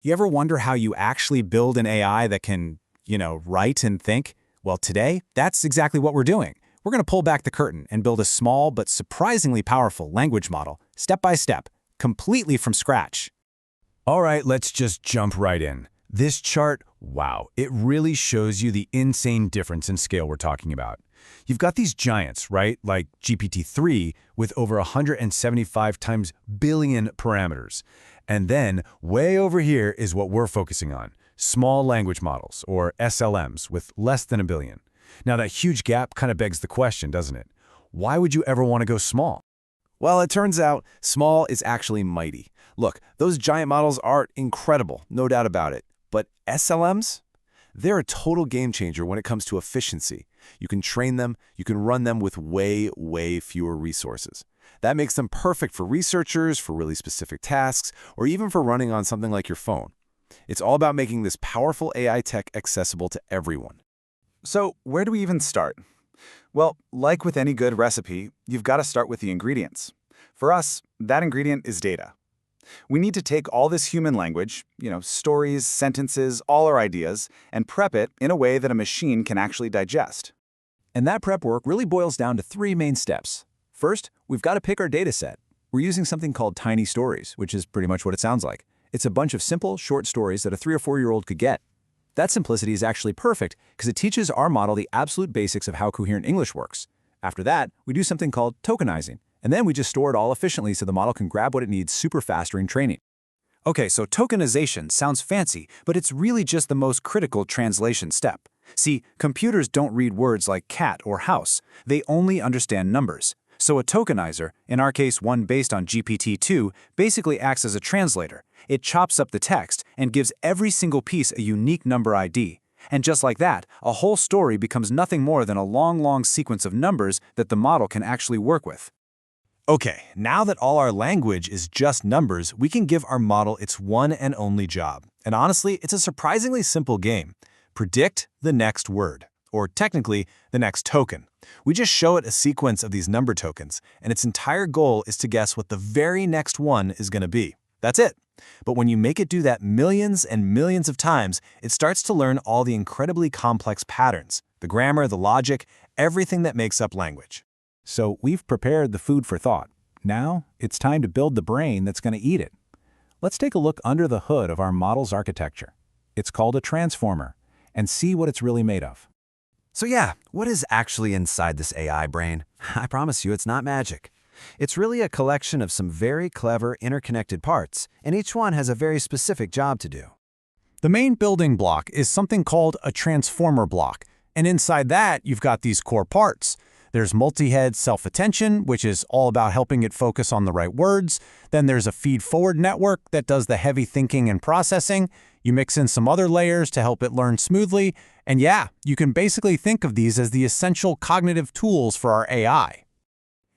You ever wonder how you actually build an AI that can, write and think? Well, today, that's exactly what we're doing. We're going to pull back the curtain and build a small but surprisingly powerful language model, step by step, completely from scratch. All right, let's just jump right in. This chart, wow, it really shows you the insane difference in scale we're talking about. You've got these giants, right, like GPT-3 with over 175 times billion parameters. And then, way over here is what we're focusing on, small language models, or SLMs, with less than a billion. Now, that huge gap kind of begs the question, doesn't it? Why would you ever want to go small? Well, it turns out small is actually mighty. Look, those giant models are incredible, no doubt about it. But SLMs? They're a total game changer when it comes to efficiency. You can train them, you can run them with way, way fewer resources. That makes them perfect for researchers, for really specific tasks, or even for running on something like your phone. It's all about making this powerful AI tech accessible to everyone. So, where do we even start? Well, like with any good recipe, you've got to start with the ingredients. For us, that ingredient is data. We need to take all this human language, stories, sentences, all our ideas, and prep it in a way that a machine can actually digest. And that prep work really boils down to three main steps. First, we've got to pick our data set. We're using something called tiny stories, which is pretty much what it sounds like. It's a bunch of simple, short stories that a 3- or 4-year-old could get. That simplicity is actually perfect because it teaches our model the absolute basics of how coherent English works. After that, we do something called tokenizing, and then we just store it all efficiently so the model can grab what it needs super fast during training. Okay, so tokenization sounds fancy, but it's really just the most critical translation step. See, computers don't read words like cat or house. They only understand numbers. So a tokenizer, in our case one based on GPT-2, basically acts as a translator. It chops up the text and gives every single piece a unique number ID. And just like that, a whole story becomes nothing more than a long sequence of numbers that the model can actually work with. Okay, now that all our language is just numbers, we can give our model its one and only job. And honestly, it's a surprisingly simple game. Predict the next word, or technically, the next token. We just show it a sequence of these number tokens, and its entire goal is to guess what the very next one is going to be. That's it. But when you make it do that millions and millions of times, it starts to learn all the incredibly complex patterns, the grammar, the logic, everything that makes up language. So we've prepared the food for thought. Now it's time to build the brain that's going to eat it. Let's take a look under the hood of our model's architecture. It's called a transformer, and see what it's really made of. So yeah, what is actually inside this AI brain? I promise you it's not magic. It's really a collection of some very clever interconnected parts, and each one has a very specific job to do. The main building block is something called a transformer block, and inside that you've got these core parts. There's multi-head self-attention, which is all about helping it focus on the right words. Then there's a feed-forward network that does the heavy thinking and processing. You mix in some other layers to help it learn smoothly. And yeah, you can basically think of these as the essential cognitive tools for our AI.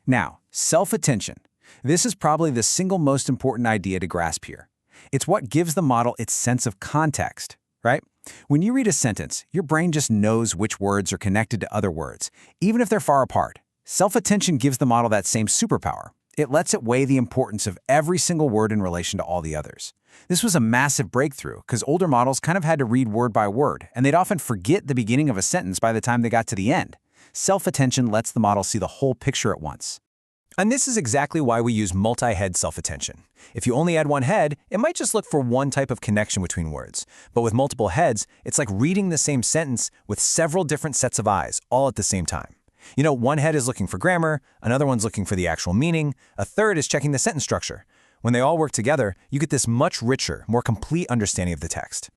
Now, self-attention. This is probably the single most important idea to grasp here. It's what gives the model its sense of context, right? When you read a sentence, your brain just knows which words are connected to other words, even if they're far apart. Self-attention gives the model that same superpower. It lets it weigh the importance of every single word in relation to all the others. This was a massive breakthrough because older models kind of had to read word by word, and they'd often forget the beginning of a sentence by the time they got to the end. Self-attention lets the model see the whole picture at once. And this is exactly why we use multi-head self-attention. If you only add one head, it might just look for one type of connection between words. But with multiple heads, it's like reading the same sentence with several different sets of eyes, all at the same time. One head is looking for grammar, another one's looking for the actual meaning, a third is checking the sentence structure. When they all work together, you get this much richer, more complete understanding of the text.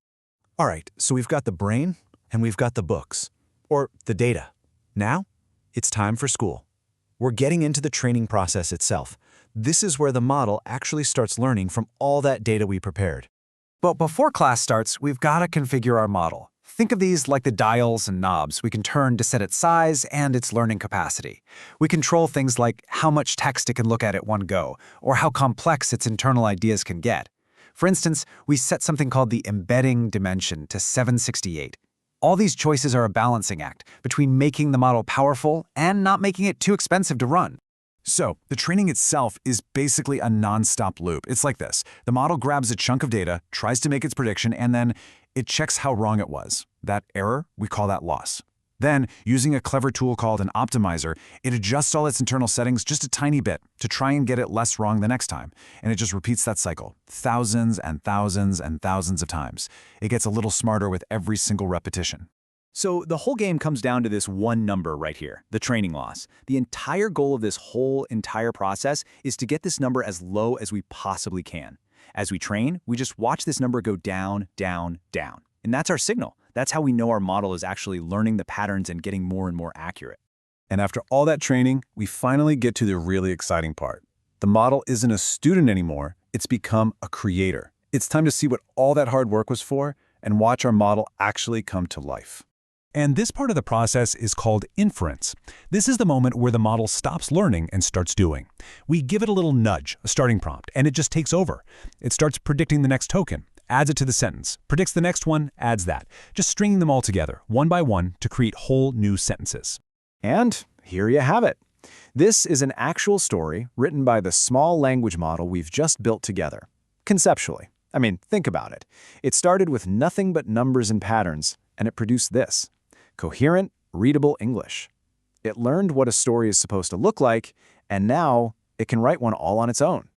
All right, so we've got the brain and we've got the books, or the data. Now, it's time for school. We're getting into the training process itself. This is where the model actually starts learning from all that data we prepared. But before class starts, we've got to configure our model. Think of these like the dials and knobs we can turn to set its size and its learning capacity. We control things like how much text it can look at one go, or how complex its internal ideas can get. For instance, we set something called the embedding dimension to 768. All these choices are a balancing act between making the model powerful and not making it too expensive to run. So, the training itself is basically a non-stop loop. It's like this. The model grabs a chunk of data, tries to make its prediction, and then it checks how wrong it was. That error, we call that loss. Then, using a clever tool called an optimizer, it adjusts all its internal settings just a tiny bit to try and get it less wrong the next time. And it just repeats that cycle, thousands and thousands and thousands of times. It gets a little smarter with every single repetition. So the whole game comes down to this one number right here, the training loss. The entire goal of this whole entire process is to get this number as low as we possibly can. As we train, we just watch this number go down, down, down. And that's our signal. That's how we know our model is actually learning the patterns and getting more and more accurate. And after all that training, we finally get to the really exciting part. The model isn't a student anymore, it's become a creator. It's time to see what all that hard work was for and watch our model actually come to life. And this part of the process is called inference. This is the moment where the model stops learning and starts doing. We give it a little nudge, a starting prompt, and it just takes over. It starts predicting the next token, adds it to the sentence, predicts the next one, adds that, just stringing them all together, one by one, to create whole new sentences. And here you have it. This is an actual story written by the small language model we've just built together. Conceptually. I mean, think about it. It started with nothing but numbers and patterns, and it produced this. Coherent, readable English. It learned what a story is supposed to look like, and now it can write one all on its own.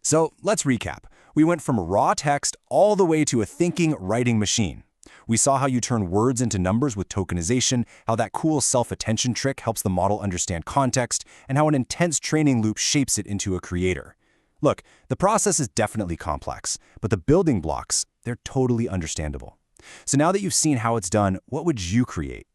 So let's recap. We went from raw text all the way to a thinking, writing machine. We saw how you turn words into numbers with tokenization, how that cool self-attention trick helps the model understand context, and how an intense training loop shapes it into a creator. Look, the process is definitely complex, but the building blocks, they're totally understandable. So now that you've seen how it's done, what would you create?